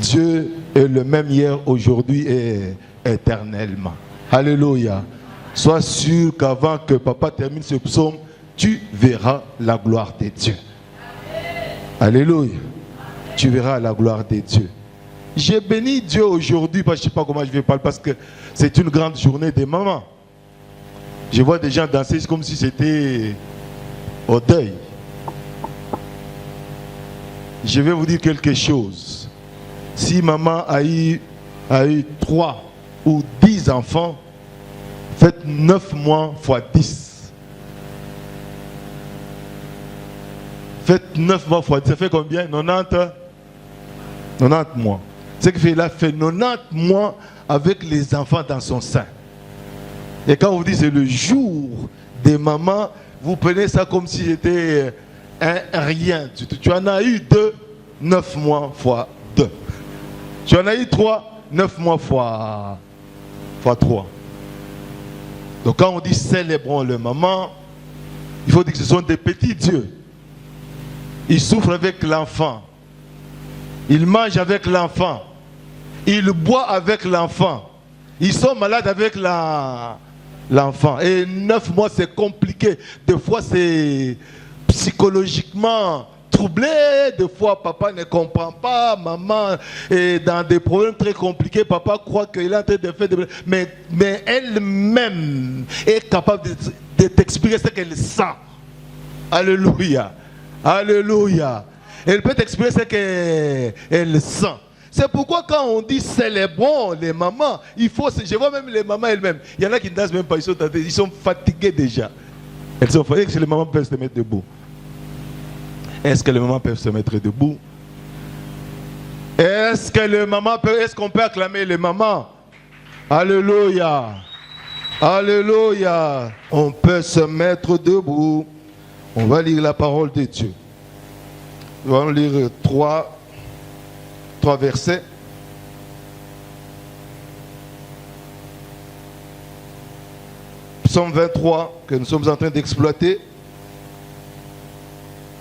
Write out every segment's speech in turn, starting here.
Dieu est le même hier, aujourd'hui et éternellement. Alléluia. Sois sûr qu'avant que papa termine ce psaume, tu verras la gloire de Dieu. Alléluia. Tu verras la gloire de Dieu. J'ai béni Dieu aujourd'hui, parce que je ne sais pas comment je vais parler, parce que c'est une grande journée des mamans. Je vois des gens danser comme si c'était au deuil. Je vais vous dire quelque chose. Si maman a eu 3 ou 10 enfants, faites 9 mois fois 10. Faites 9 mois fois 10. Ça fait combien? 90 mois. Ce qui fait, il a fait 90 mois avec les enfants dans son sein. Et quand on vous dit c'est le jour des mamans, vous prenez ça comme si c'était un rien. Tu en as eu 2, 9 mois fois 2. Tu en as eu 3, 9 mois fois 3. Donc quand on dit célébrons le maman, il faut dire que ce sont des petits dieux. Ils souffrent avec l'enfant. Ils mangent avec l'enfant. Ils boivent avec l'enfant. Ils sont malades avec l'enfant. Et 9 mois, c'est compliqué. Des fois, c'est psychologiquement troublé. Des fois, papa ne comprend pas. Maman est dans des problèmes très compliqués. Papa croit qu'il est en train de faire des... Mais elle-même est capable de t'expliquer ce qu'elle sent. Alléluia. Alléluia. Elle peut t'expliquer ce qu'elle sent. C'est pourquoi quand on dit célébrons les mamans, il faut, je vois même les mamans elles-mêmes. Il y en a qui ne dansent même pas, ils sont fatigués déjà. Elles sont fatiguées. Est-ce que les mamans peuvent se mettre debout? Est-ce que les mamans peuvent se mettre debout? Est-ce qu'on peut acclamer les mamans? Alléluia. Alléluia. On peut se mettre debout. On va lire la parole de Dieu. Nous allons lire 3 versets. Psaume 23 que nous sommes en train d'exploiter.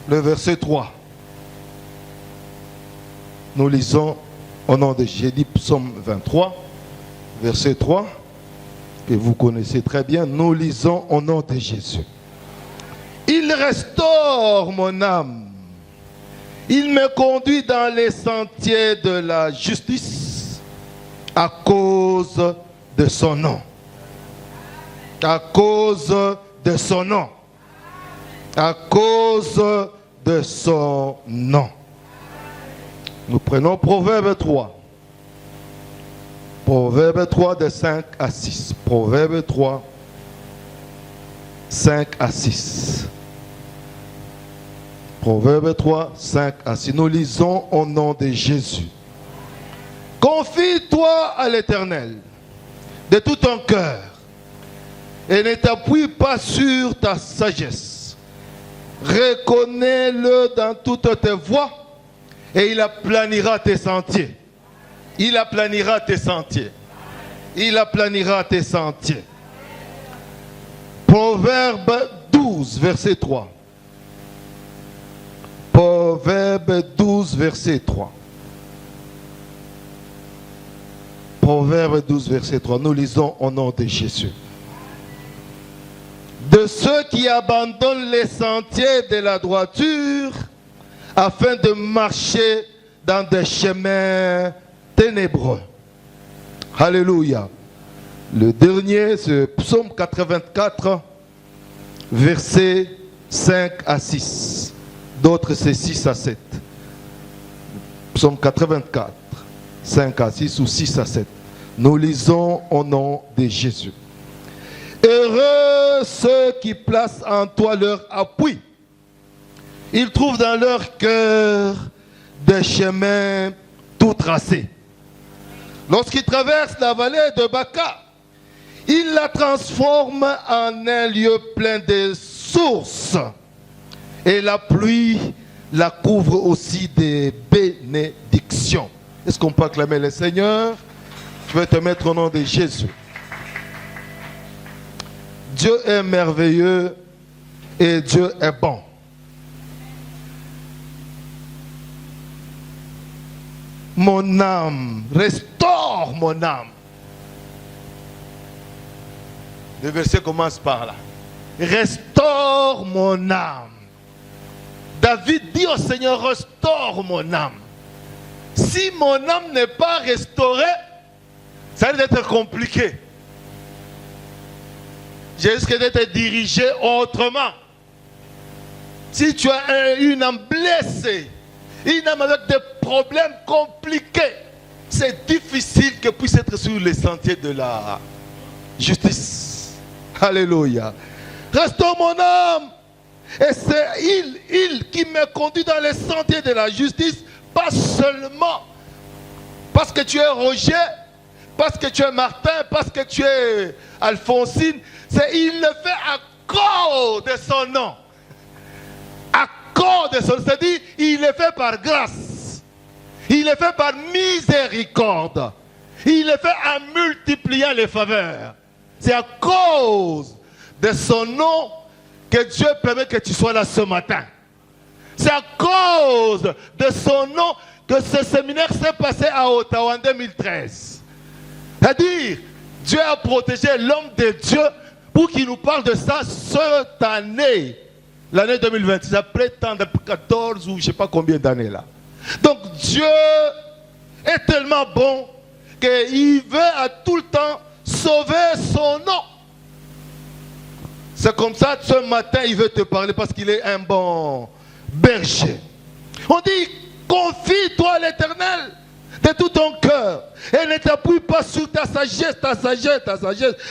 Le verset 3. Nous lisons au nom de Jésus. J'ai dit Psaume 23, verset 3, que vous connaissez très bien. Nous lisons au nom de Jésus. Il restaure mon âme. Il me conduit dans les sentiers de la justice à cause de son nom. À cause de son nom. À cause de son nom. Nous prenons Proverbe 3. Proverbe 3 de 5 à 6. Proverbe 3, 5 à 6. Proverbe 3, 5 à 6. Nous lisons au nom de Jésus. Confie-toi à l'Éternel de tout ton cœur et ne t'appuie pas sur ta sagesse. Reconnais-le dans toutes tes voies et il aplanira tes sentiers. Il aplanira tes sentiers. Il aplanira tes sentiers. Proverbe 12, verset 3. Proverbe 12, verset 3. Proverbe 12, verset 3. Nous lisons au nom de Jésus. De ceux qui abandonnent les sentiers de la droiture afin de marcher dans des chemins ténébreux. Alléluia. Le dernier, c'est Psaume 84, versets 5 à 6. D'autres, c'est 6 à 7. Psaume 84, 5 à 6 ou 6 à 7. Nous lisons au nom de Jésus. Heureux ceux qui placent en toi leur appui. Ils trouvent dans leur cœur des chemins tout tracés. Lorsqu'ils traversent la vallée de Baca, ils la transforment en un lieu plein de sources. Et la pluie la couvre aussi des bénédictions. Est-ce qu'on peut acclamer le Seigneur? Je vais te mettre au nom de Jésus. Dieu est merveilleux et Dieu est bon. mon âme. Restaure mon âme. Le verset commence par là. Restaure mon âme. David dit au Seigneur, restaure mon âme. Si mon âme n'est pas restaurée, ça risque d'être compliqué. Je risque d'être dirigé autrement. Si tu as une âme blessée, une âme avec des problèmes compliqués, c'est difficile que puisse être sur les sentiers de la justice. Alléluia. Restaure mon âme. Et c'est il qui me conduit dans les sentiers de la justice, pas seulement parce que tu es Roger, parce que tu es Martin, parce que tu es Alphonsine. Il le fait à cause de son nom. À cause de son nom. C'est-à-dire, il le fait par grâce. Il le fait par miséricorde. Il le fait en multipliant les faveurs. C'est à cause de son nom que Dieu permet que tu sois là ce matin. C'est à cause de son nom que ce séminaire s'est passé à Ottawa en 2013. C'est-à-dire, Dieu a protégé l'homme de Dieu pour qu'il nous parle de ça cette année, l'année 2026, après tant de 14 ou je ne sais pas combien d'années là. Donc Dieu est tellement bon qu'il veut à tout le temps sauver son nom. C'est comme ça, ce matin, il veut te parler parce qu'il est un bon berger. On dit, confie-toi à l'Éternel de tout ton cœur. Et ne t'appuie pas sur ta sagesse.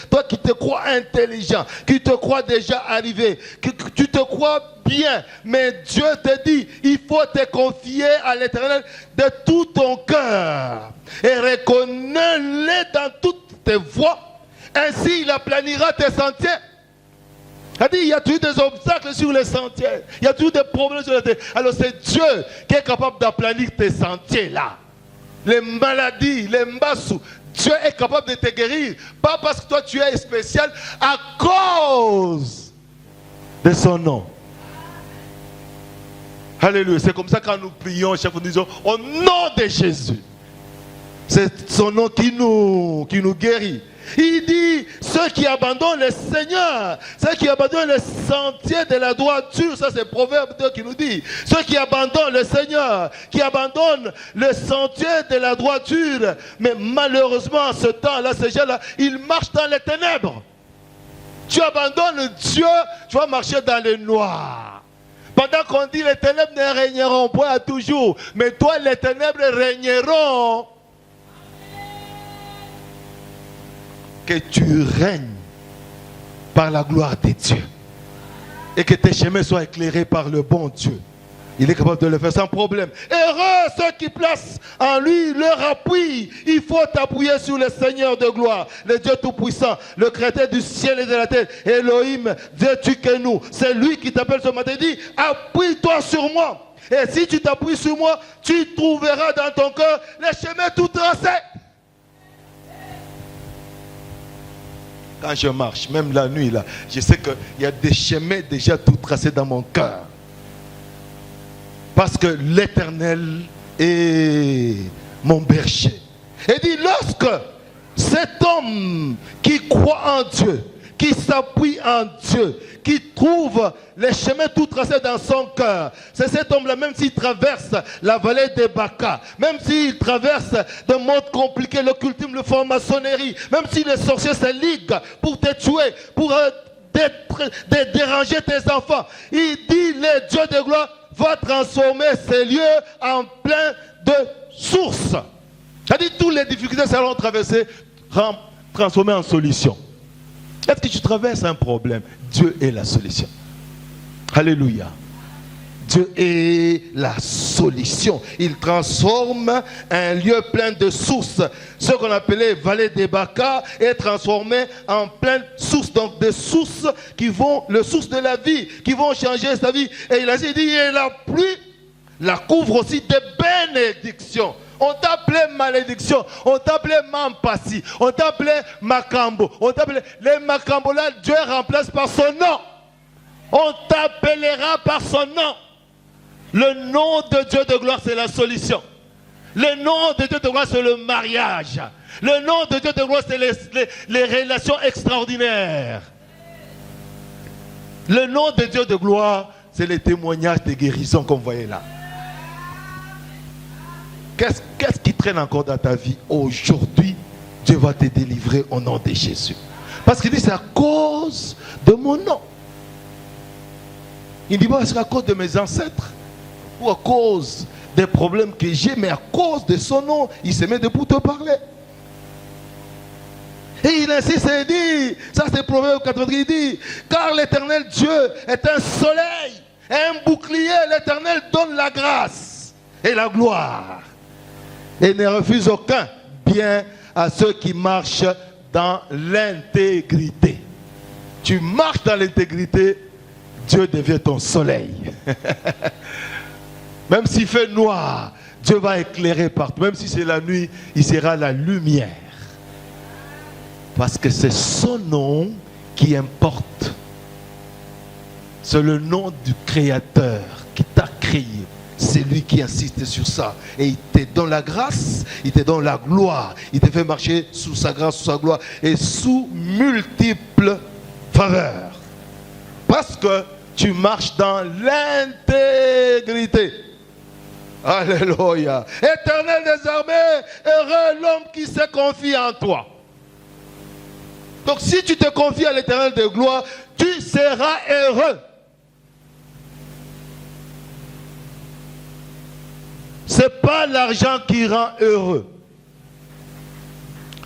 Toi qui te crois intelligent, qui te crois déjà arrivé, qui tu te crois bien. Mais Dieu te dit, il faut te confier à l'Éternel de tout ton cœur. Et reconnais-le dans toutes tes voies. Ainsi, il aplanira tes sentiers. Il y a toujours des obstacles sur les sentiers. Il y a toujours des problèmes sur les sentiers. Alors c'est Dieu qui est capable d'aplanir tes sentiers là. Les maladies, les mbassous. Dieu est capable de te guérir. Pas parce que toi tu es spécial, à cause de son nom. Alléluia. C'est comme ça quand nous prions, chaque fois nous disons au nom de Jésus. C'est son nom qui nous guérit. Il dit, ceux qui abandonnent le Seigneur, ceux qui abandonnent les sentiers de la droiture, ça c'est Proverbe 2 qui nous dit, ceux qui abandonnent le Seigneur, qui abandonnent le sentier de la droiture, mais malheureusement en ce temps-là, ces gens-là, ils marchent dans les ténèbres. Tu abandonnes Dieu, tu vas marcher dans le noir. Pendant qu'on dit les ténèbres ne régneront pas toujours, mais toi les ténèbres régneront. Que tu règnes par la gloire de Dieu et que tes chemins soient éclairés par le bon Dieu. Il est capable de le faire sans problème. Heureux ceux qui placent en lui leur appui. Il faut t'appuyer sur le Seigneur de gloire, le Dieu Tout-Puissant, le Créateur du ciel et de la terre. Elohim, Dieu tu que nous. C'est lui qui t'appelle ce matin et dit, appuie-toi sur moi. Et si tu t'appuies sur moi, tu trouveras dans ton cœur les chemins tout tracés. Quand je marche, même la nuit, là, je sais qu'il y a des chemins déjà tout tracés dans mon cœur. Parce que l'Éternel est mon berger. Et dit, lorsque cet homme qui croit en Dieu, qui s'appuie en Dieu, qui trouve les chemins tout tracés dans son cœur. C'est cet homme-là, même s'il traverse la vallée des Baka, même s'il traverse des mondes compliqués, l'occultisme, la franc-maçonnerie, même si les sorciers se liguent pour te tuer, pour déranger tes enfants, il dit, le Dieu de gloire va transformer ces lieux en plein de sources. C'est-à-dire, toutes les difficultés seront traversées, transformées en solutions. Est-ce que tu traverses un problème? Dieu est la solution. Alléluia. Dieu est la solution. Il transforme un lieu plein de sources. Ce qu'on appelait vallée des Baka est transformé en pleine source. Donc des sources qui vont, les sources de la vie, qui vont changer sa vie. Et il a dit, et la pluie la couvre aussi de bénédictions. On t'appelait malédiction, on t'appelait Mampasi, on t'appelait Makambo, on t'appelait les Makambo là, Dieu remplace par son nom. On t'appellera par son nom. Le nom de Dieu de gloire, c'est la solution. Le nom de Dieu de gloire, c'est le mariage. Le nom de Dieu de gloire, c'est les relations extraordinaires. Le nom de Dieu de gloire, c'est les témoignages de guérison comme vous voyez là. Qu'est-ce qui traîne encore dans ta vie? Aujourd'hui, Dieu va te délivrer au nom de Jésus. Parce qu'il dit c'est à cause de mon nom. Il dit pas c'est à cause de mes ancêtres ou à cause des problèmes que j'ai, mais à cause de son nom, il se met debout te parler. Et il insiste et dit, ça c'est Proverbe 80, il dit, car l'Éternel Dieu est un soleil et un bouclier, l'Éternel donne la grâce et la gloire. Et ne refuse aucun bien à ceux qui marchent dans l'intégrité. Tu marches dans l'intégrité, Dieu devient ton soleil. Même s'il fait noir, Dieu va éclairer partout. Même si c'est la nuit, il sera la lumière. Parce que c'est son nom qui importe. C'est le nom du Créateur qui t'a créé. C'est lui qui insiste sur ça. Et il te donne la grâce, il te donne la gloire. Il te fait marcher sous sa grâce, sous sa gloire et sous multiples faveurs. Parce que tu marches dans l'intégrité. Alléluia. Éternel des armées, heureux l'homme qui se confie en toi. Donc si tu te confies à l'Éternel de gloire, tu seras heureux. Ce n'est pas l'argent qui rend heureux.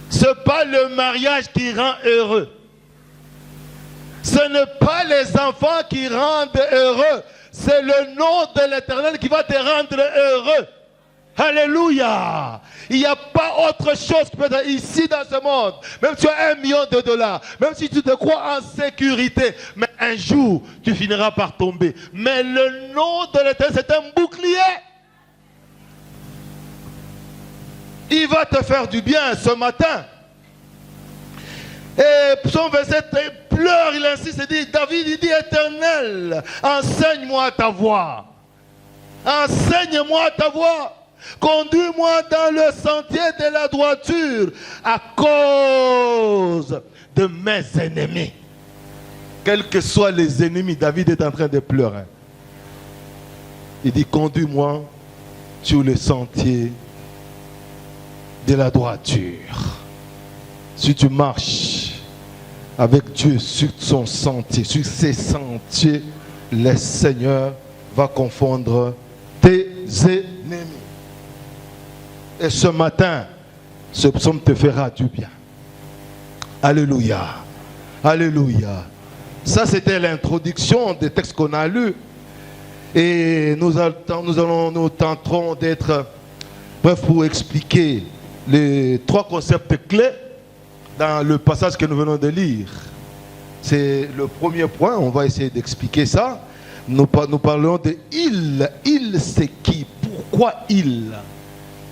Ce n'est pas le mariage qui rend heureux. Ce n'est pas les enfants qui rendent heureux. C'est le nom de l'Éternel qui va te rendre heureux. Alléluia. Il n'y a pas autre chose qui peut être ici dans ce monde. Même si tu as $1 million, même si tu te crois en sécurité, mais un jour, tu finiras par tomber. Mais le nom de l'Éternel, c'est un bouclier. Il va te faire du bien ce matin. Et son verset pleure, il insiste, il dit, David, il dit, Éternel, enseigne-moi ta voie. Enseigne-moi ta voie. Conduis-moi dans le sentier de la droiture à cause de mes ennemis. Quels que soient les ennemis, David est en train de pleurer. Il dit, conduis-moi sur le sentier de la droiture. Si tu marches avec Dieu sur son sentier, sur ses sentiers, le Seigneur va confondre tes ennemis. Et ce matin, ce psaume te fera du bien. Alléluia. Alléluia. Ça, c'était l'introduction des textes qu'on a lus. Et nous tenterons d'être bref pour expliquer les 3 concepts clés dans le passage que nous venons de lire. C'est le premier point, on va essayer d'expliquer ça. Nous parlons de il. Il, c'est qui? Pourquoi il?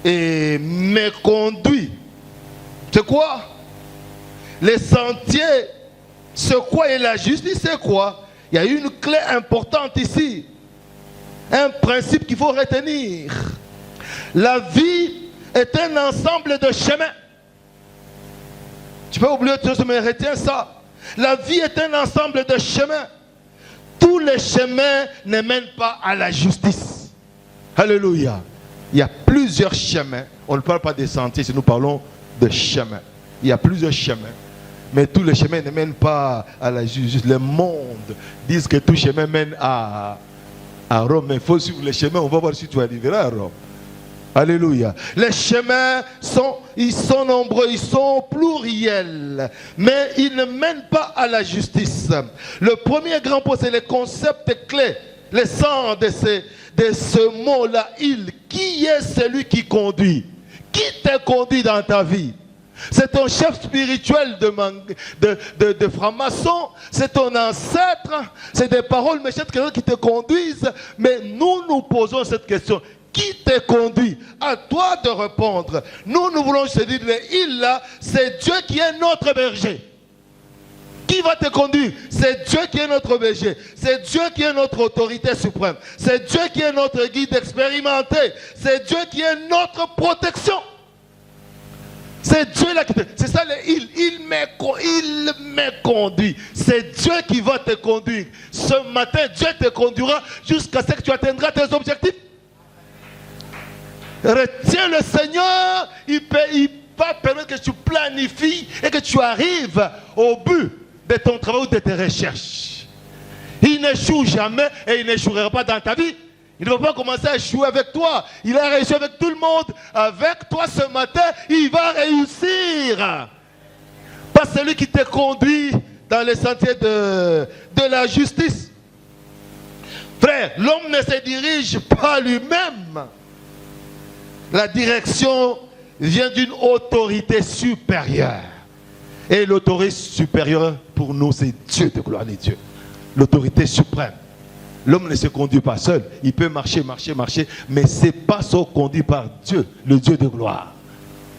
Et me conduit. C'est quoi? Les sentiers, c'est quoi? Et la justice, c'est quoi? Il y a une clé importante ici. Un principe qu'il faut retenir. La vie est un ensemble de chemins. Tu peux oublier autre chose, mais retiens ça. La vie est un ensemble de chemins. Tous les chemins ne mènent pas à la justice. Alléluia. Il y a plusieurs chemins. On ne parle pas des sentiers, si nous parlons de chemins. Il y a plusieurs chemins. Mais tous les chemins ne mènent pas à la justice. Le monde dit que tout chemin mène à Rome. Mais il faut suivre les chemins. On va voir si tu arriveras à Rome. Alléluia. Les chemins sont nombreux, ils sont pluriels, mais ils ne mènent pas à la justice. Le premier grand point, c'est les concepts clés, l'essence de ce mot-là, il. Qui est celui qui conduit? Qui te conduit dans ta vie? C'est ton chef spirituel de franc-maçon, c'est ton ancêtre, c'est des paroles méchantes qui te conduisent, mais nous posons cette question. Qui te conduit? À toi de répondre. Nous voulons se dire, il là, c'est Dieu qui est notre berger. Qui va te conduire? C'est Dieu qui est notre berger. C'est Dieu qui est notre autorité suprême. C'est Dieu qui est notre guide expérimenté. C'est Dieu qui est notre protection. C'est Dieu là qui te... C'est ça, il me conduit. C'est Dieu qui va te conduire. Ce matin, Dieu te conduira jusqu'à ce que tu atteindras tes objectifs. Retiens le Seigneur, il va permettre que tu planifies et que tu arrives au but de ton travail ou de tes recherches. Il n'échoue jamais et il n'échouera pas dans ta vie. Il ne va pas commencer à échouer avec toi. Il a réussi avec tout le monde. Avec toi ce matin, il va réussir. Pas celui qui te conduit dans les sentiers de la justice. Frère, l'homme ne se dirige pas lui-même. La direction vient d'une autorité supérieure. Et l'autorité supérieure pour nous, c'est Dieu de gloire des dieux. L'autorité suprême. L'homme ne se conduit pas seul. Il peut marcher, mais ses pas sont conduits par Dieu, le Dieu de gloire.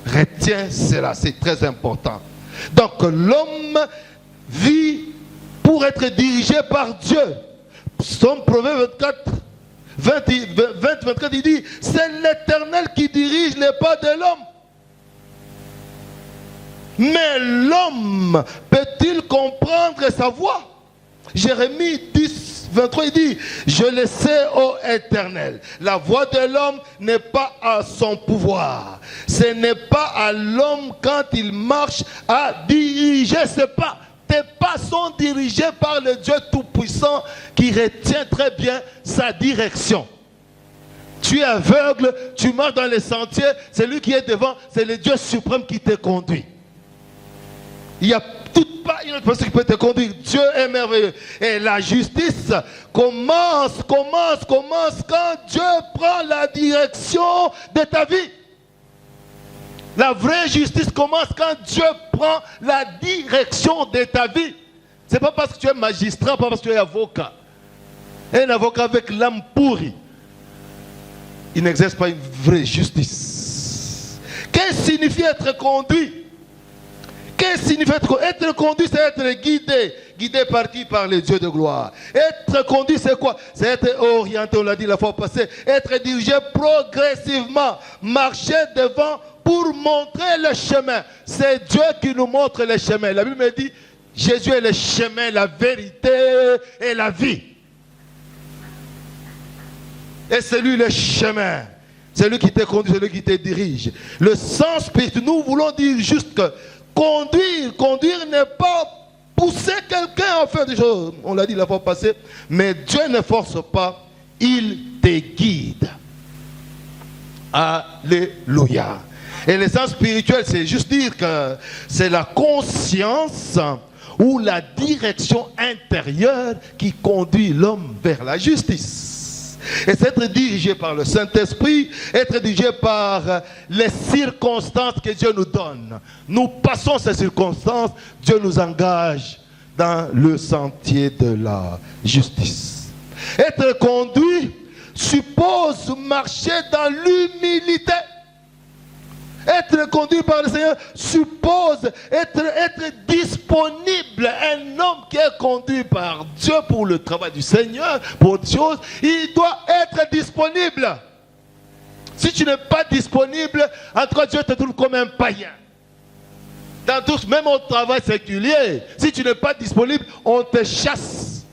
Retiens cela, c'est très important. Donc l'homme vit pour être dirigé par Dieu. Psaume Proverbe 24, il dit, c'est l'Éternel qui dirige les pas de l'homme. Mais l'homme peut-il comprendre sa voix? Jérémie 10, 23, il dit, je le sais, ô Éternel, la voix de l'homme n'est pas à son pouvoir. Ce n'est pas à l'homme quand il marche à diriger ses pas. Tes pas sont dirigés par le Dieu Tout-Puissant qui retient très bien sa direction. Tu es aveugle, tu marches dans les sentiers, c'est lui qui est devant, c'est le Dieu suprême qui te conduit. Il n'y a pas une autre personne qui peut te conduire. Dieu est merveilleux. Et la justice commence quand Dieu prend la direction de ta vie. La vraie justice commence quand Dieu prend la direction de ta vie. Ce n'est pas parce que tu es magistrat, pas parce que tu es avocat. Un avocat avec l'âme pourrie, il n'exerce pas une vraie justice. Qu'est-ce que signifie être conduit? Qu'est-ce que signifie être conduit? C'est être guidé par qui? Par les dieux de gloire. Être conduit, c'est quoi? C'est être orienté, on l'a dit la fois passée. Être dirigé progressivement, marcher devant pour montrer le chemin. C'est Dieu qui nous montre le chemin. La Bible me dit, Jésus est le chemin, la vérité et la vie. Et c'est lui le chemin. C'est lui qui te conduit, c'est lui qui te dirige. Le sens spirituel, nous voulons dire juste que conduire n'est pas pousser quelqu'un à faire des choses. On l'a dit la fois passée. Mais Dieu ne force pas, il te guide. Alléluia. Et le sens spirituel, c'est juste dire que c'est la conscience ou la direction intérieure qui conduit l'homme vers la justice. Et c'est être dirigé par le Saint-Esprit, être dirigé par les circonstances que Dieu nous donne. Nous passons ces circonstances, Dieu nous engage dans le sentier de la justice. Être conduit suppose marcher dans l'humilité. Être conduit par le Seigneur suppose être disponible. Un homme qui est conduit par Dieu pour le travail du Seigneur, pour autre chose, il doit être disponible. Si tu n'es pas disponible, en tout cas Dieu te trouve comme un païen. Dans tous, même au travail séculier, si tu n'es pas disponible, on te chasse.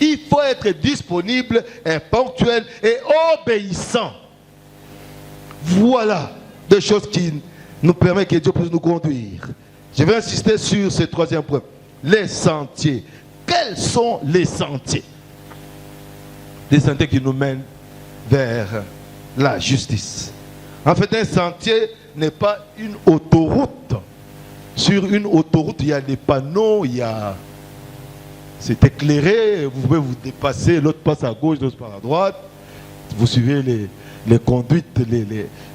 Il faut être disponible, et ponctuel et obéissant. Voilà des choses qui nous permettent que Dieu puisse nous conduire. Je vais insister sur ce troisième point. Les sentiers. Quels sont les sentiers? Les sentiers qui nous mènent vers la justice. En fait, un sentier n'est pas une autoroute. Sur une autoroute, il y a des panneaux, c'est éclairé, vous pouvez vous dépasser, l'autre passe à gauche, l'autre passe à droite. Vous suivez les conduites,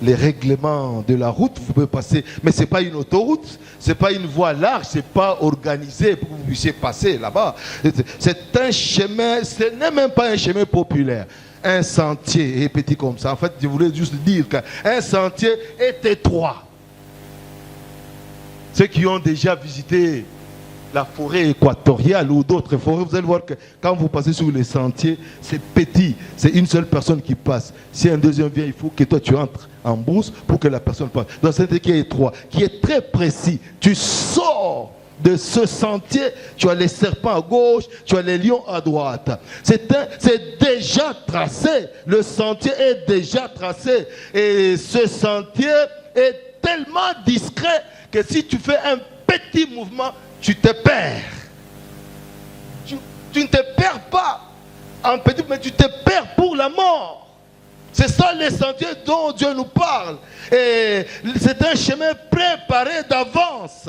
les règlements de la route, vous pouvez passer. Mais ce n'est pas une autoroute, ce n'est pas une voie large, ce n'est pas organisé pour que vous puissiez passer là-bas. C'est un chemin, ce n'est même pas un chemin populaire. Un sentier est petit comme ça. En fait, je voulais juste dire qu'un sentier est étroit. Ceux qui ont déjà visité la forêt équatoriale ou d'autres forêts, vous allez voir que quand vous passez sur les sentiers, c'est petit, c'est une seule personne qui passe. Si un deuxième vient, il faut que toi tu entres en brousse pour que la personne passe. Dans un sentier qui est étroit, qui est très précis, tu sors de ce sentier, tu as les serpents à gauche, tu as les lions à droite. C'est déjà tracé, le sentier est déjà tracé. Et ce sentier est tellement discret que si tu fais un petit mouvement, tu te perds. Tu ne te perds pas en petit, mais tu te perds pour la mort. C'est ça les sentiers dont Dieu nous parle. Et c'est un chemin préparé d'avance.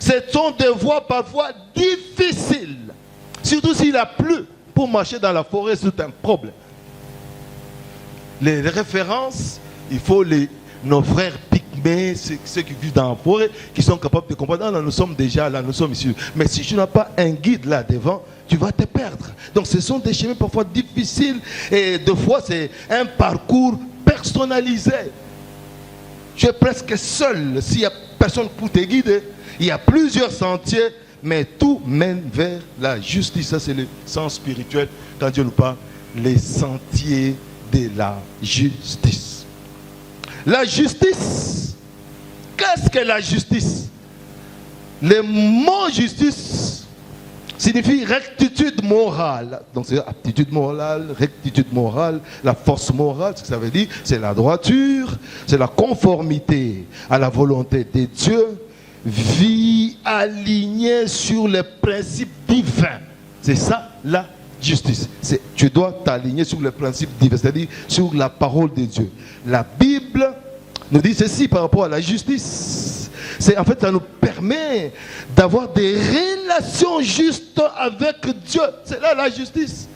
Ce sont des voies parfois difficiles. Surtout s'il a plu. Pour marcher dans la forêt, c'est un problème. Les références, il faut nos frères pygmées, ceux qui vivent dans la forêt, qui sont capables de comprendre. Là, nous sommes déjà là, nous sommes ici. Mais si tu n'as pas un guide là devant, tu vas te perdre. Donc ce sont des chemins parfois difficiles. Et des fois, c'est un parcours personnalisé. Tu es presque seul. S'il n'y a personne pour te guider, il y a plusieurs sentiers, mais tout mène vers la justice. Ça, c'est le sens spirituel quand Dieu nous parle. Les sentiers de la justice. La justice. Qu'est-ce que la justice? Le mot justice signifie rectitude morale. Donc c'est aptitude morale, rectitude morale, la force morale, ce que ça veut dire, c'est la droiture, c'est la conformité à la volonté de Dieu, vie alignée sur les principes divins. C'est ça la justice. Tu dois t'aligner sur les principes divins, c'est-à-dire sur la parole de Dieu. La Bible nous dit ceci par rapport à la justice. En fait, ça nous permet d'avoir des relations justes avec Dieu. C'est là la justice.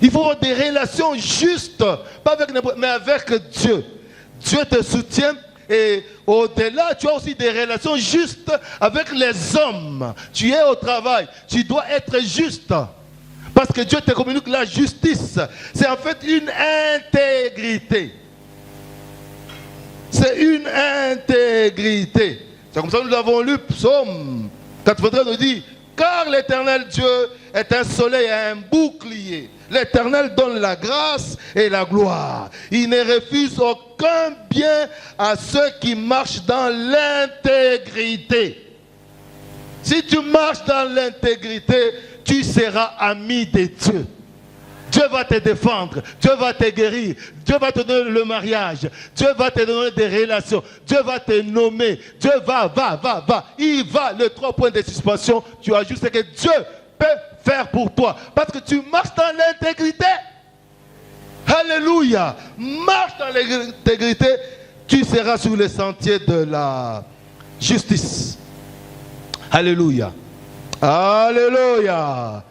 Il faut avoir des relations justes, pas avec n'importe, mais avec Dieu. Dieu te soutient et au-delà, tu as aussi des relations justes avec les hommes. Tu es au travail, tu dois être juste. Parce que Dieu te communique la justice. C'est en fait une intégrité. C'est une intégrité. C'est comme ça que nous l'avons lu, Psaume 83 nous dit, car l'Éternel Dieu est un soleil et un bouclier. L'Éternel donne la grâce et la gloire. Il ne refuse aucun bien à ceux qui marchent dans l'intégrité. Si tu marches dans l'intégrité, tu seras ami de Dieu. Dieu va te défendre, Dieu va te guérir, Dieu va te donner le mariage, Dieu va te donner des relations, Dieu va te nommer, Dieu va. Il va, les 3 points de suspension, tu ajoutes ce que Dieu peut faire pour toi. Parce que tu marches dans l'intégrité. Alléluia. Marche dans l'intégrité, tu seras sur le sentier de la justice. Alléluia. Alléluia.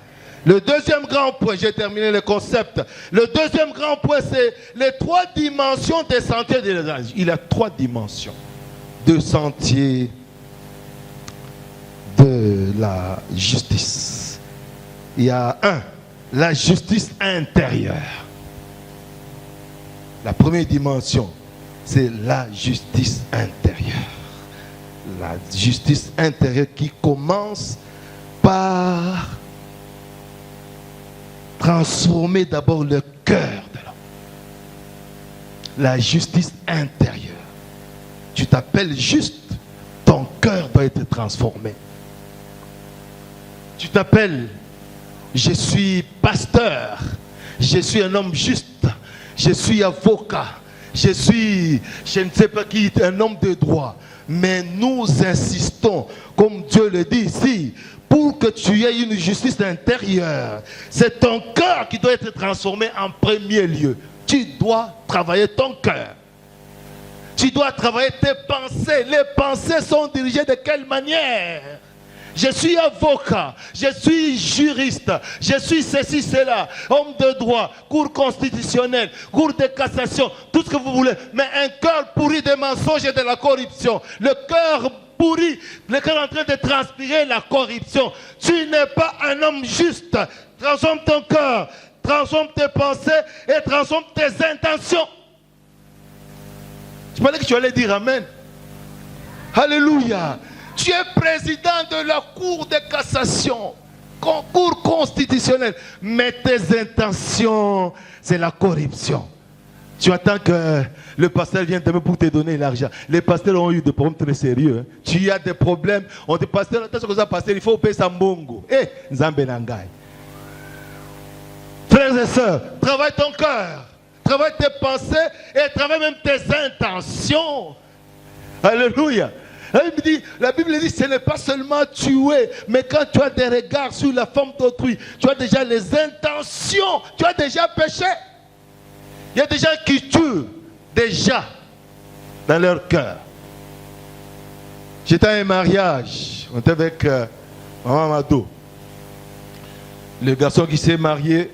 Le deuxième grand point, j'ai terminé le concept. Le deuxième grand point, c'est les 3 dimensions des sentiers de la justice. Il y a 3 dimensions de sentiers de la justice. Il y a la justice intérieure. La première dimension, c'est la justice intérieure. La justice intérieure qui commence par transformer d'abord le cœur de l'homme. La justice intérieure. Tu t'appelles juste, ton cœur doit être transformé. Tu t'appelles, je suis pasteur, je suis un homme juste, je suis avocat, je ne sais pas qui, un homme de droit. Mais nous insistons, comme Dieu le dit ici, pour que tu aies une justice intérieure, c'est ton cœur qui doit être transformé en premier lieu. Tu dois travailler ton cœur. Tu dois travailler tes pensées. Les pensées sont dirigées de quelle manière? Je suis avocat, je suis juriste, je suis ceci, cela, homme de droit, cour constitutionnelle, cour de cassation, tout ce que vous voulez. Mais un cœur pourri des mensonges et de la corruption. Le cœur pourri, le cœur en train de transpirer la corruption. Tu n'es pas un homme juste. Transforme ton cœur, transforme tes pensées et transforme tes intentions. Je pensais que tu allais dire Amen. Alléluia. Tu Tu es président de la Cour de cassation, Cour constitutionnelle. Mais tes intentions, c'est la corruption. Tu attends que le pasteur vienne demain pour te donner l'argent. Les pasteurs ont eu des problèmes très sérieux. Hein. Tu as des problèmes. On te pasteur, attention que ça pasteur, il faut payer sa mbongo. Eh, Nzambe Nangai. Frères et sœurs, travaille ton cœur, travaille tes pensées et travaille même tes intentions. Alléluia. La Bible dit, ce n'est pas seulement tuer, mais quand tu as des regards sur la femme d'autrui, tu as déjà les intentions, tu as déjà péché. Il y a des gens qui tuent déjà dans leur cœur. J'étais à un mariage, on était avec Maman Mado. Le garçon qui s'est marié,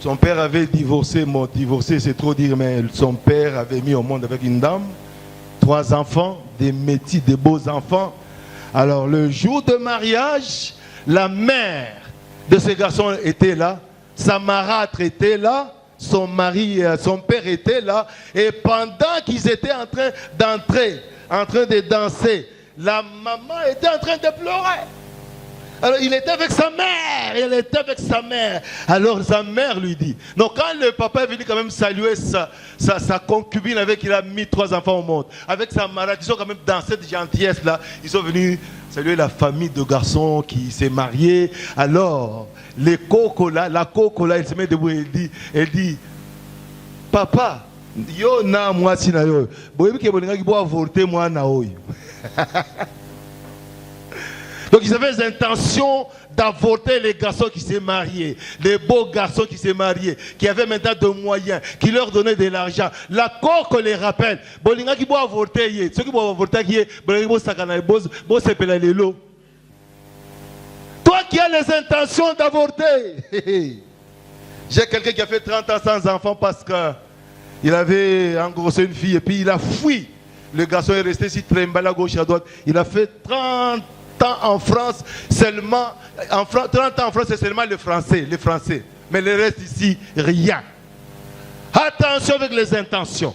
son père avait divorcé, divorcé c'est trop dire, mais son père avait mis au monde avec une dame, 3 enfants, des métis, des beaux enfants. Alors le jour de mariage, la mère de ce garçon était là, sa marâtre était là, son mari, son père était là, et pendant qu'ils étaient en train d'entrer, en train de danser, la maman était en train de pleurer. Alors il était avec sa mère, elle était avec sa mère. Alors sa mère lui dit, donc quand le papa est venu quand même saluer sa concubine avec qui il a mis 3 enfants au monde, avec sa marâtre, ils sont quand même dans cette gentillesse là, ils sont venus saluer la famille de garçons qui s'est marié. Alors la coco là, elle se met debout et elle dit, papa, yo na moi si na yo, boyebi ke bolinga ki bo avorter moi na oyo. Donc ils avaient les intentions d'avorter les garçons qui s'est mariés, les beaux garçons qui s'est mariés, qui avaient maintenant de moyens, qui leur donnaient de l'argent. La coque les rappelle. Bolinga qui boit avorter, ceux qui boivent avorter, toi qui as les intentions d'avorter. J'ai quelqu'un qui a fait 30 ans sans enfant parce qu'il avait engrossé une fille et puis il a fui. Le garçon est resté ici, tremblant à gauche et à droite. Il a fait 30 ans en France, seulement, 30 ans en France, c'est seulement les Français. Mais le reste ici, rien. Attention avec les intentions.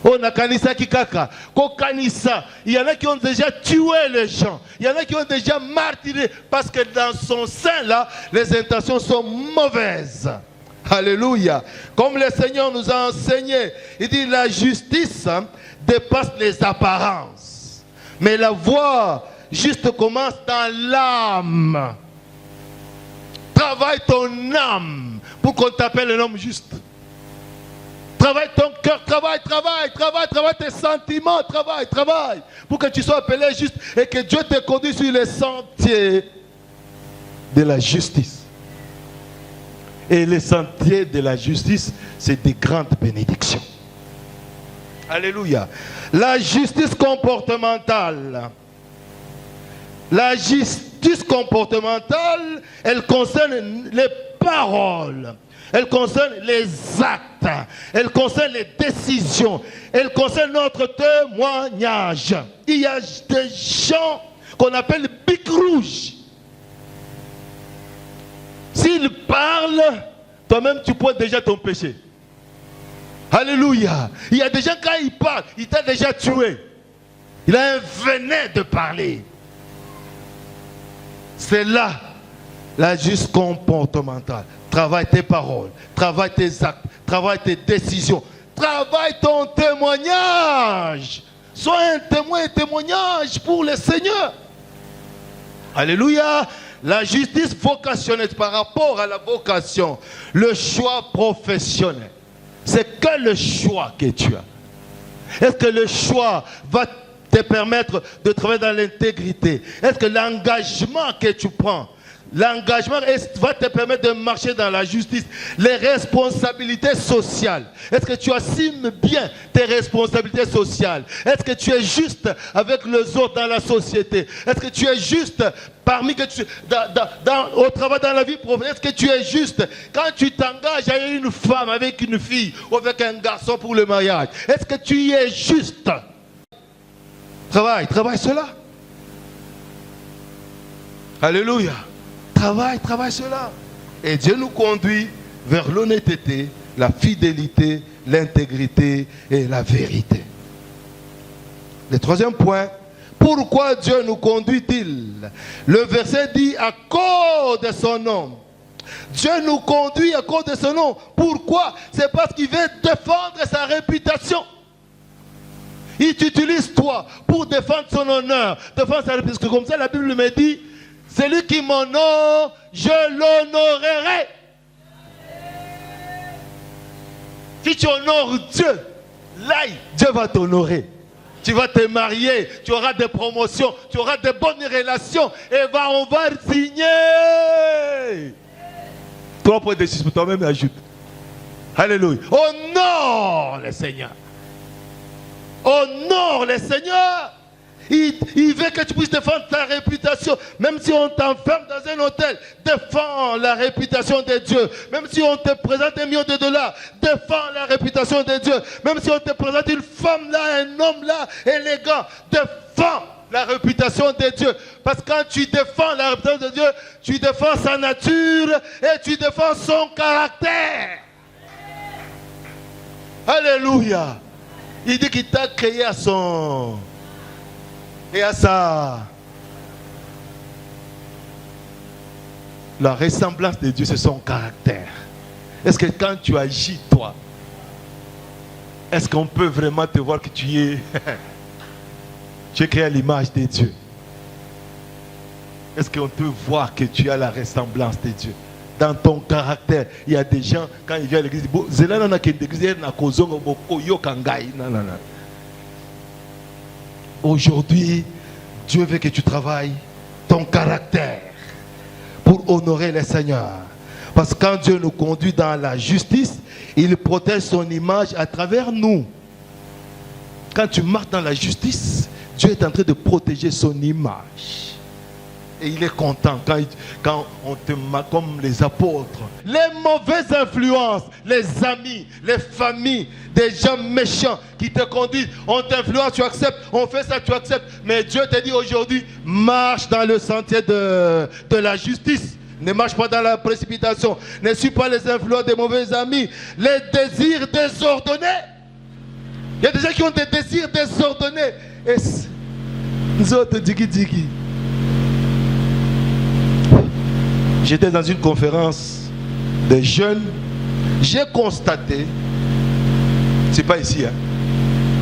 On a kanisa kikaka, kokanisa. Il y en a qui ont déjà tué les gens. Il y en a qui ont déjà martyré parce que dans son sein là, les intentions sont mauvaises. Alléluia. Comme le Seigneur nous a enseigné, il dit la justice dépasse les apparences. Mais la voie juste commence dans l'âme. Travaille ton âme pour qu'on t'appelle un homme juste. Travaille ton cœur, travaille tes sentiments, travaille pour que tu sois appelé juste et que Dieu te conduise sur les sentiers de la justice. Et les sentiers de la justice, c'est des grandes bénédictions. Alléluia. La justice comportementale. La justice comportementale, elle concerne les paroles. Elle concerne les actes, elle concerne les décisions, elle concerne notre témoignage. Il y a des gens qu'on appelle bic rouge. S'ils parlent, toi-même tu pointes déjà ton péché. Alléluia. Il y a des gens quand ils parlent, il t'a déjà tué. Il a un venin de parler. C'est là la justice comportementale. Travaille tes paroles, travaille tes actes, travaille tes décisions, travaille ton témoignage. Sois un témoin et témoignage pour le Seigneur. Alléluia. La justice vocationnelle par rapport à la vocation, le choix professionnel. C'est que le choix que tu as. Est-ce que le choix va te permettre de travailler dans l'intégrité? Est-ce que l'engagement que tu prends, l'engagement va te permettre de marcher dans la justice, les responsabilités sociales? Est-ce que tu assumes bien tes responsabilités sociales? Est-ce que tu es juste avec les autres dans la société? Est-ce que tu es juste parmi que tu, au travail, dans la vie professionnelle? Est-ce que tu es juste quand tu t'engages avec une femme, avec une fille ou avec un garçon pour le mariage? Est-ce que tu y es juste? Travaille cela. Alléluia. Travaille cela. Et Dieu nous conduit vers l'honnêteté, la fidélité, l'intégrité et la vérité. Le troisième point, pourquoi Dieu nous conduit-il? Le verset dit à cause de son nom. Dieu nous conduit à cause de son nom. Pourquoi? C'est parce qu'il veut défendre sa réputation. Il t'utilise toi pour défendre son honneur, défendre sa réputation. Comme ça, la Bible me dit, celui qui m'honore, je l'honorerai. Si tu honores Dieu, là, Dieu va t'honorer. Tu vas te marier, tu auras des promotions, tu auras de bonnes relations et on va signer. 3 points de 6 pour toi-même, ajoute. Alléluia. Honore le Seigneur. Honore le Seigneur. Il veut que tu puisses défendre ta réputation. Même si on t'enferme dans un hôtel, défends la réputation de Dieu. Même si on te présente $1 million, défends la réputation de Dieu. Même si on te présente une femme là, un homme là, élégant, défends la réputation de Dieu. Parce que quand tu défends la réputation de Dieu, tu défends sa nature et tu défends son caractère. Alléluia. Il dit qu'il t'a créé à son... et à ça. La ressemblance de Dieu, c'est son caractère. Est-ce que quand tu agis, toi, est-ce qu'on peut vraiment te voir que tu es tu es créé à l'image de Dieu? Est-ce qu'on peut voir que tu as la ressemblance de Dieu? Dans ton caractère, il y a des gens, quand ils viennent à l'église, aujourd'hui, Dieu veut que tu travailles ton caractère pour honorer le Seigneur. Parce que quand Dieu nous conduit dans la justice, il protège son image à travers nous. Quand tu marches dans la justice, Dieu est en train de protéger son image. Et il est content quand on te marque comme les apôtres. Les mauvaises influences, les amis, les familles, des gens méchants qui te conduisent. On t'influence, tu acceptes. On fait ça, tu acceptes. Mais Dieu te dit aujourd'hui, marche dans le sentier de la justice. Ne marche pas dans la précipitation. Ne suis pas les influences des mauvais amis. Les désirs désordonnés. Il y a des gens qui ont des désirs désordonnés. Et nous autres, digi. J'étais dans une conférence de jeunes. J'ai constaté, c'est pas ici, hein,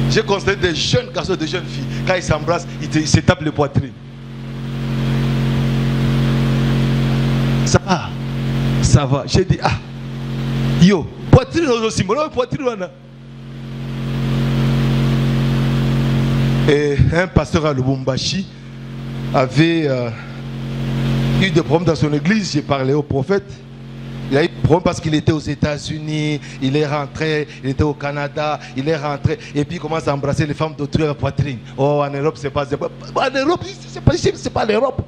j'ai constaté des jeunes garçons, des jeunes filles, quand ils s'embrassent, ils se tapent le poitrine. Ça va. J'ai dit, yo, poitrine aussi, poitrine. Et un pasteur à Lubumbashi avait eu des problèmes dans son église. J'ai parlé au prophète. Il a eu des problèmes parce qu'il était aux États-Unis, il est rentré, il était au Canada, il est rentré, et puis il commence à embrasser les femmes d'autrui à la poitrine. Oh, en Europe, c'est pas. En Europe, c'est pas l'Europe.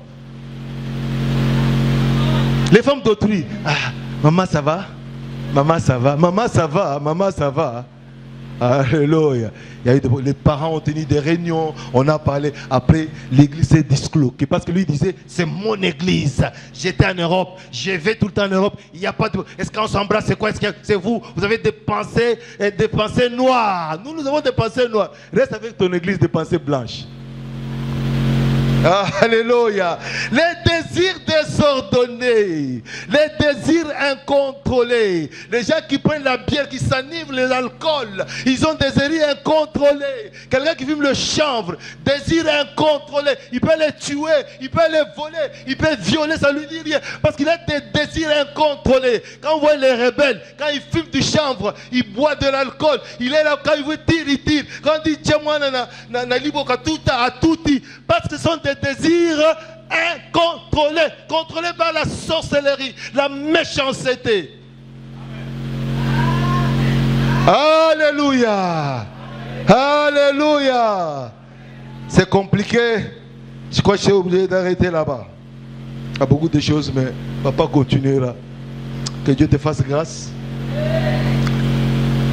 Les femmes d'autrui. Maman, ça va? Maman, ça va? Maman, ça va? Maman, ça va? Alléluia. Les parents ont tenu des réunions, on a parlé. Après, l'église s'est disloquée parce que lui disait, c'est mon église. J'étais en Europe, je vais tout le temps en Europe. Il n'y a pas de. Est-ce qu'on s'embrasse? C'est quoi? Est-ce que c'est vous? Vous avez des pensées noires. Nous avons des pensées noires. Reste avec ton église des pensées blanches. Alléluia. Les désirs désordonnés, les désirs incontrôlés, les gens qui prennent la bière, qui s'enivrent l'alcool, ils ont des désirs incontrôlés. Quelqu'un qui fume le chanvre, désir incontrôlé, il peut les tuer, il peut les voler, il peut violer, ça lui dit rien, parce qu'il a des désirs incontrôlés. Quand on voit les rebelles, quand ils fument du chanvre, ils boivent de l'alcool, il est là, quand il veut tirer, il tire. Quand il dit tiens moi na liboka tout à tout, parce que ce sont des désirs incontrôlés, contrôlés par la sorcellerie, la méchanceté. Alléluia. Alléluia. C'est compliqué. Je crois que j'ai obligé d'arrêter là-bas. Il y a beaucoup de choses, mais papa continuera. Que Dieu te fasse grâce.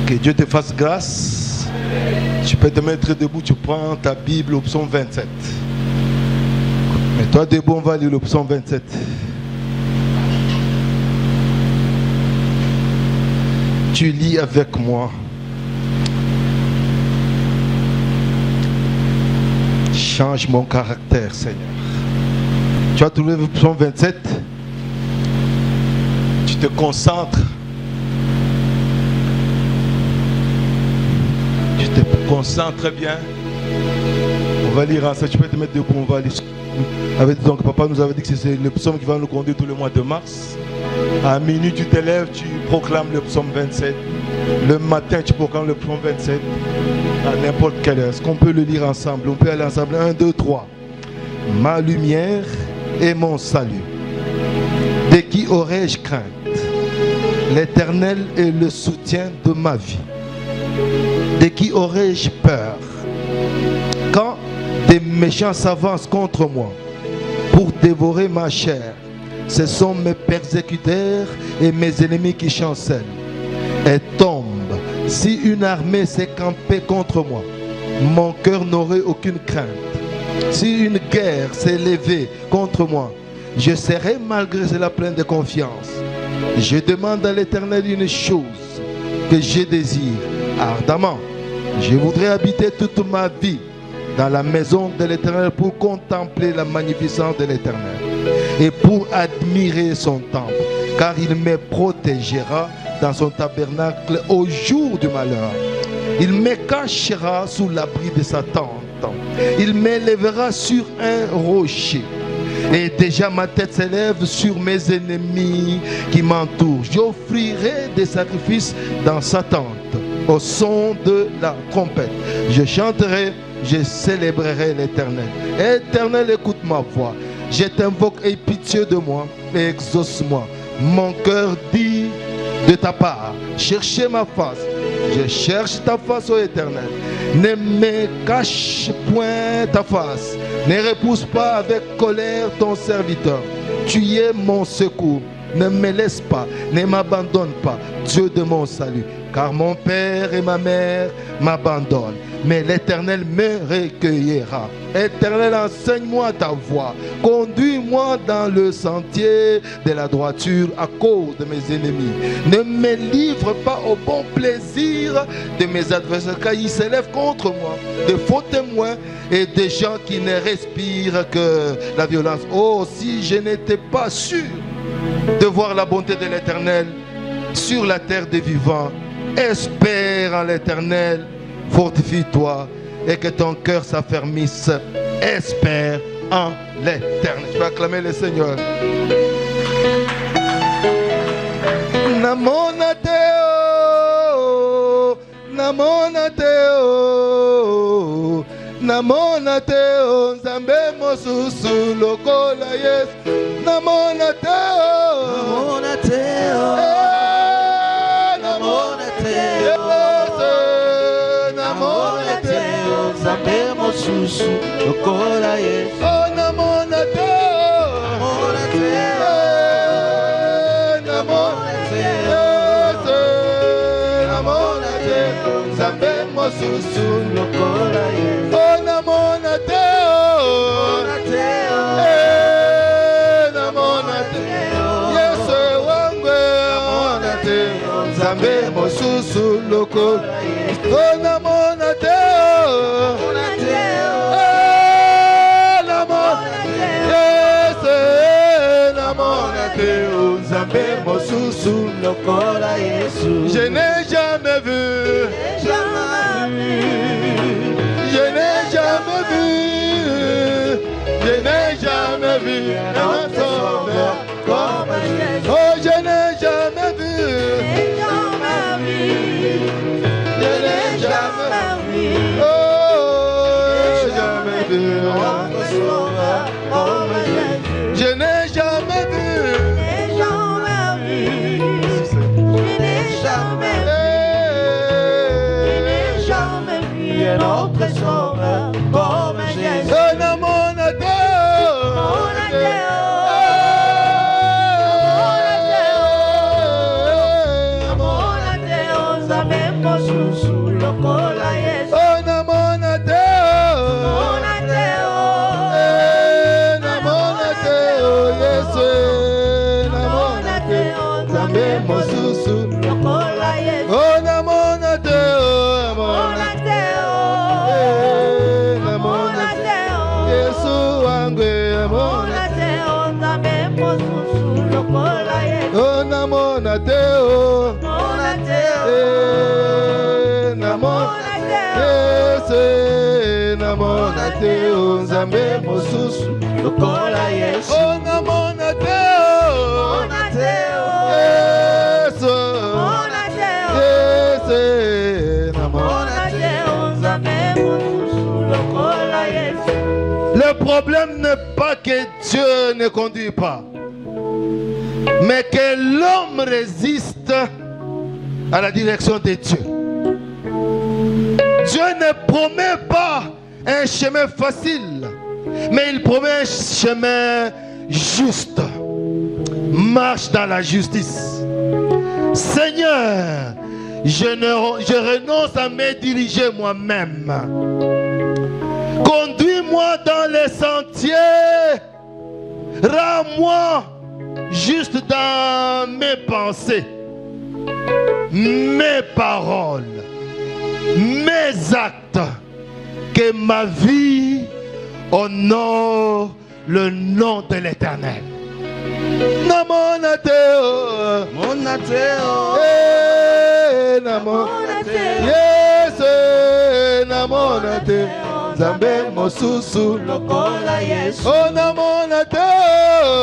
Que Dieu te fasse grâce. Tu peux te mettre debout, tu prends ta Bible au psaume 27. Mais toi debout, on va lire le psaume 27. Tu lis avec moi. Change mon caractère, Seigneur. Tu as trouvé le psaume 27. Tu te concentres. Tu te concentres très bien. On va lire ça. Tu peux te mettre debout. On va lire. Donc, papa nous avait dit que c'est le psaume qui va nous conduire tout le mois de mars. À minuit, tu te lèves, tu proclames le psaume 27. Le matin, tu proclames le psaume 27. À n'importe quelle heure. Est-ce qu'on peut le lire ensemble? On peut aller ensemble. 1, 2, 3. Ma lumière et mon salut. De qui aurais-je crainte? L'Éternel est le soutien de ma vie. De qui aurais-je peur? Quand des méchants s'avancent contre moi pour dévorer ma chair, ce sont mes persécuteurs et mes ennemis qui chancellent et tombent. Si une armée s'est campée contre moi, mon cœur n'aurait aucune crainte. Si une guerre s'est levée contre moi, je serai malgré cela plein de confiance. Je demande à l'Éternel une chose que je désire ardemment. Je voudrais habiter toute ma vie dans la maison de l'Éternel pour contempler la magnificence de l'Éternel et pour admirer son temple, car il me protégera dans son tabernacle au jour du malheur. Il me cachera sous l'abri de sa tente. Il m'élèvera sur un rocher. Et déjà ma tête s'élève sur mes ennemis qui m'entourent. J'offrirai des sacrifices dans sa tente au son de la trompette. Je chanterai, je célébrerai l'Éternel. Éternel, écoute ma voix. Je t'invoque, aie pitié de moi et exauce-moi. Mon cœur dit de ta part, cherchez ma face. Je cherche ta face, ô Éternel. Ne me cache point ta face. Ne repousse pas avec colère ton serviteur. Tu es mon secours. Ne me laisse pas, ne m'abandonne pas, Dieu de mon salut. Car mon père et ma mère m'abandonnent, mais l'Éternel me recueillera. Éternel, enseigne-moi ta voie. Conduis-moi dans le sentier de la droiture à cause de mes ennemis. Ne me livre pas au bon plaisir de mes adversaires, car ils s'élèvent contre moi de faux témoins et des gens qui ne respirent que la violence. Oh, si je n'étais pas sûr de voir la bonté de l'Éternel sur la terre des vivants, espère en l'Éternel, fortifie-toi et que ton cœur s'affermisse. Espère en l'Éternel. Je vais acclamer le Seigneur. Namonateo, namonateo, namonateo, nzambe mosusu lokola Yesu. Namonateo, namonateo, namonateo, namonateo, nzambe mosusu lokola Yesu. Oh, namonateo, namonateo, namonateo, namonateo, nzambe mosusu lokola Yesu. Oh, namonateo, Nzambe mosusu lokola Yesu. Oh, namonateo, namonateo, Nzambe mosusu lokola Yesu. Je n'ai jamais vu, je n'ai jamais vu, je n'ai jamais vu un sauveur comme Jésus. Oh, je n'ai jamais vu. Je n'ai jamais vu, je n'ai jamais vu, namona te nzambe mosusu lokola Yesu. Oh namona te Yesu. Yesu namona te nzambe mosusu lokola Yesu. Le problème n'est pas que Dieu ne conduit pas, mais que l'homme résiste à la direction de Dieu. Dieu ne promet pas un chemin facile, mais il promet un chemin juste. Marche dans la justice. Seigneur, je renonce à me diriger moi-même. Conduis-moi dans les sentiers. Rends-moi juste dans mes pensées, mes paroles, mes actes, que ma vie honore le nom de l'Éternel. Namonateo, monateo, namonateo, yes, namonateo, Zambe mosusu lokola Yesu. Oh namonateo,